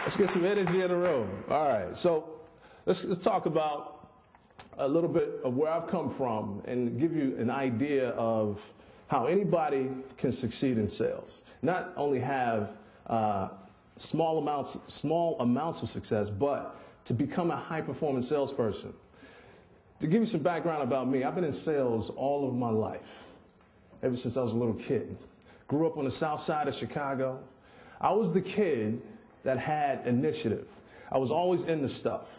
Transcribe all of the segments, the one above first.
Let's get some energy in the room. All right, so let's talk about a little bit of where I've come from and give you an idea of how anybody can succeed in sales. Not only have small amounts of success, but to become a high-performing salesperson. To give you some background about me, I've been in sales all of my life, ever since I was a little kid. Grew up on the south side of Chicago. I was the kid that had initiative. I was always into stuff.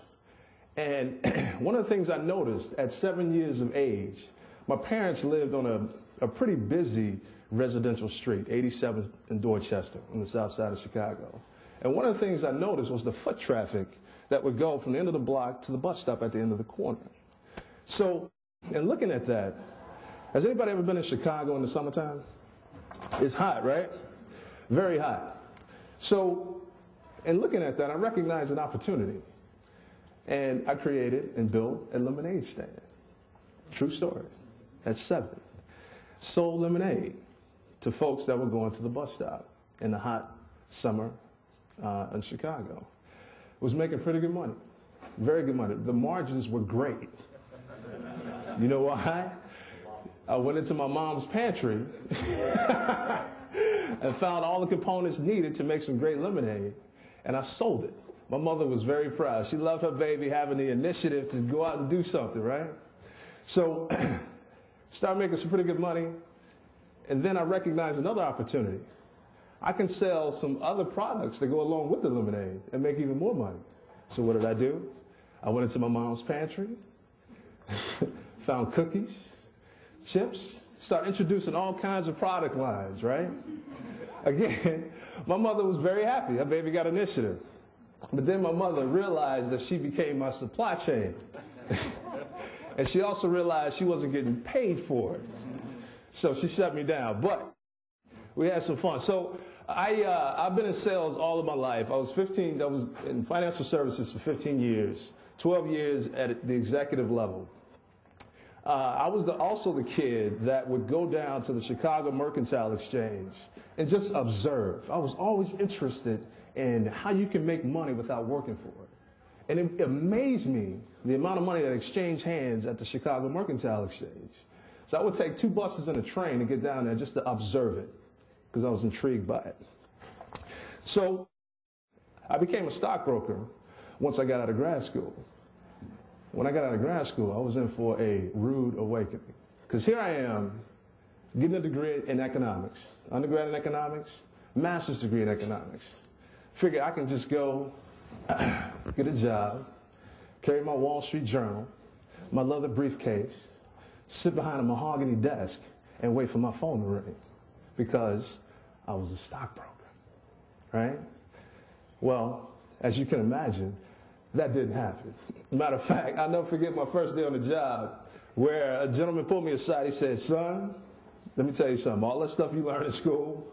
And one of the things I noticed at 7 years of age, my parents lived on a pretty busy residential street, 87th in Dorchester, on the south side of Chicago. And one of the things I noticed was the foot traffic that would go from the end of the block to the bus stop at the end of the corner. So, in looking at that, has anybody ever been in Chicago in the summertime? It's hot, right? Very hot. So, in looking at that, I recognized an opportunity. And I created and built a lemonade stand. True story. At 7. Sold lemonade to folks that were going to the bus stop in the hot summer in Chicago. Was making pretty good money. Very good money. The margins were great. You know why? I went into my mom's pantry and found all the components needed to make some great lemonade, and I sold it. My mother was very proud. She loved her baby having the initiative to go out and do something, right? So started making some pretty good money, and then I recognized another opportunity. I can sell some other products that go along with the lemonade and make even more money. So what did I do? I went into my mom's pantry, found cookies, chips, started introducing all kinds of product lines, right? Again, my mother was very happy. Her baby got initiative. But then my mother realized that she became my supply chain. And she also realized she wasn't getting paid for it. So she shut me down. But we had some fun. So I've been in sales all of my life. I was in financial services for 15 years, 12 years at the executive level. I was also the kid that would go down to the Chicago Mercantile Exchange and just observe. I was always interested in how you can make money without working for it. And it amazed me the amount of money that exchanged hands at the Chicago Mercantile Exchange. So I would take 2 buses and a train to get down there just to observe it because I was intrigued by it. So I became a stockbroker once I got out of grad school. When I got out of grad school, I was in for a rude awakening. Because here I am, getting a degree in economics, undergrad in economics, master's degree in economics. Figure I can just go get a job, carry my Wall Street Journal, my leather briefcase, sit behind a mahogany desk, and wait for my phone to ring. Because I was a stockbroker, right? Well, as you can imagine, that didn't happen. Matter of fact, I'll never forget my first day on the job where a gentleman pulled me aside. He said, "Son, let me tell you something. All that stuff you learned in school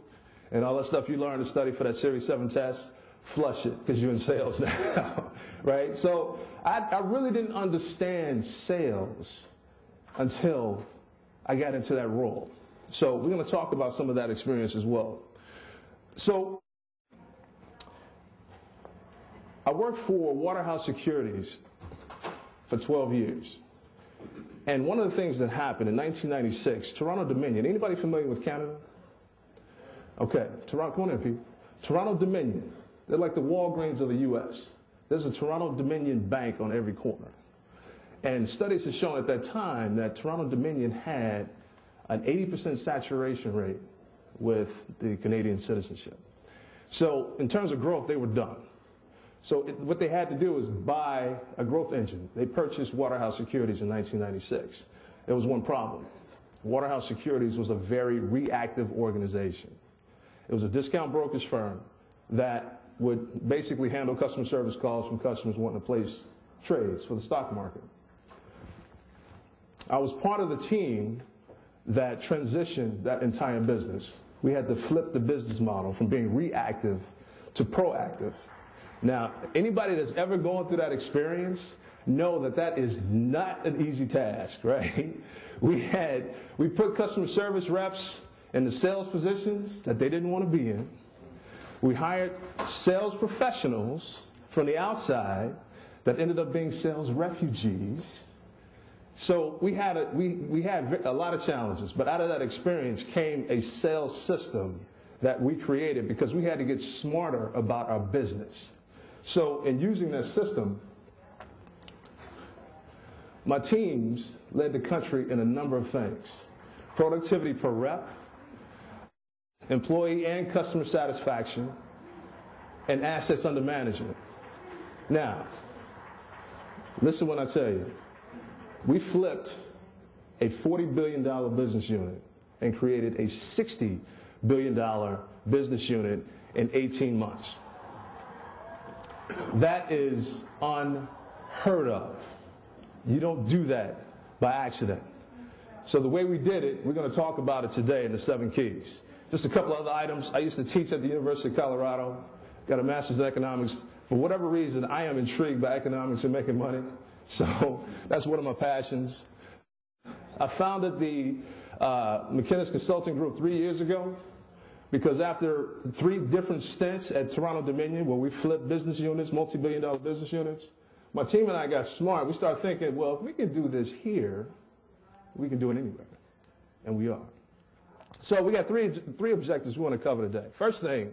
and all that stuff you learned to study for that Series 7 test, flush it because you're in sales now." Right? So I really didn't understand sales until I got into that role. So we're going to talk about some of that experience as well. So I worked for Waterhouse Securities for 12 years. And one of the things that happened in 1996, Toronto Dominion, anybody familiar with Canada? Okay, Toronto, come on in, people. Toronto Dominion, they're like the Walgreens of the U.S. There's a Toronto Dominion bank on every corner. And studies have shown at that time that Toronto Dominion had an 80% saturation rate with the Canadian citizenship. So in terms of growth, they were done. So what they had to do was buy a growth engine. They purchased Waterhouse Securities in 1996. There was one problem. Waterhouse Securities was a very reactive organization. It was a discount brokerage firm that would basically handle customer service calls from customers wanting to place trades for the stock market. I was part of the team that transitioned that entire business. We had to flip the business model from being reactive to proactive. Now, anybody that's ever gone through that experience know that that is not an easy task, right? We put customer service reps in the sales positions that they didn't want to be in. We hired sales professionals from the outside that ended up being sales refugees. So we had a lot of challenges, but out of that experience came a sales system that we created because we had to get smarter about our business. So in using that system, my teams led the country in a number of things. Productivity per rep, employee and customer satisfaction, and assets under management. Now, listen when I tell you, we flipped a $40 billion business unit and created a $60 billion business unit in 18 months. That is unheard of. You don't do that by accident. So the way we did it, we're going to talk about it today in the 7 keys. Just a couple other items. I used to teach at the University of Colorado, got a master's in economics. For whatever reason, I am intrigued by economics and making money. So that's one of my passions. I founded the McKinnis Consulting Group 3 years ago because after 3 different stints at Toronto Dominion where we flipped business units, multi-billion-dollar business units, my team and I got smart. We started thinking, well, if we can do this here, we can do it anywhere. And we are. So we got three objectives we want to cover today. First thing,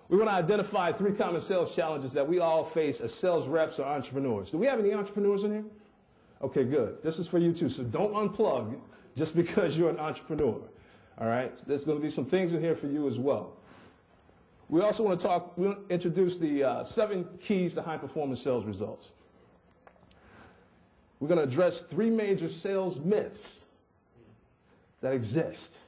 we want to identify 3 common sales challenges that we all face as sales reps or entrepreneurs. Do we have any entrepreneurs in here? Okay, good. This is for you too. So don't unplug just because you're an entrepreneur. All right? So there's going to be some things in here for you as well. We also want to introduce the 7 keys to high-performance sales results. We're going to address 3 major sales myths that exist.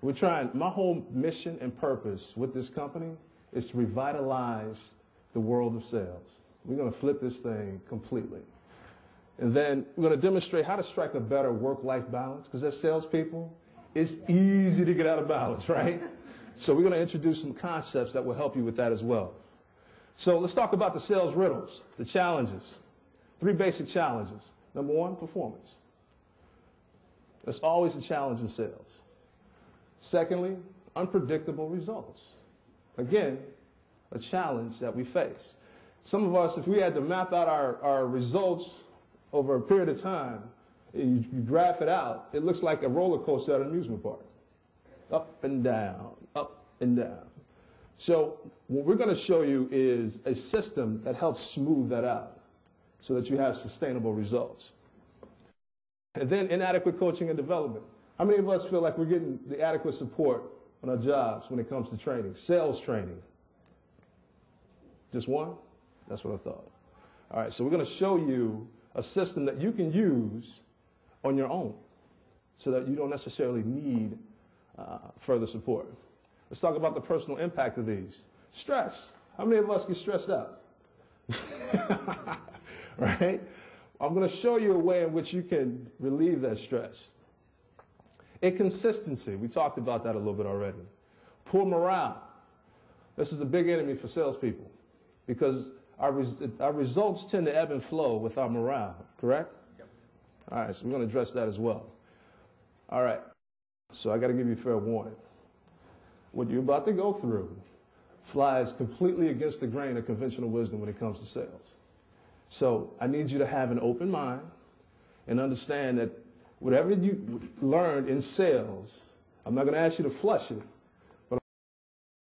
We're trying, my whole mission and purpose with this company is to revitalize the world of sales. We're going to flip this thing completely. And then we're going to demonstrate how to strike a better work-life balance, because as salespeople, it's easy to get out of balance, right? So we're going to introduce some concepts that will help you with that as well. So let's talk about the sales riddles, the challenges. 3 basic challenges. Number 1, performance. There's always a challenge in sales. Secondly, unpredictable results. Again, a challenge that we face. Some of us, if we had to map out our results over a period of time, you graph it out, it looks like a roller coaster at an amusement park. Up and down, up and down. So what we're going to show you is a system that helps smooth that out so that you have sustainable results. And then inadequate coaching and development. How many of us feel like we're getting the adequate support on our jobs when it comes to training, sales training? Just one? That's what I thought. All right, so we're going to show you a system that you can use on your own so that you don't necessarily need further support. Let's talk about the personal impact of these. Stress. How many of us get stressed out? Right? I'm going to show you a way in which you can relieve that stress. Inconsistency. We talked about that a little bit already. Poor morale. This is a big enemy for salespeople because our results tend to ebb and flow with our morale, correct? Yep. All right, so we're going to address that as well. All right, so I got to give you a fair warning. What you're about to go through flies completely against the grain of conventional wisdom when it comes to sales. So I need you to have an open mind and understand that whatever you learned in sales, I'm not going to ask you to flush it,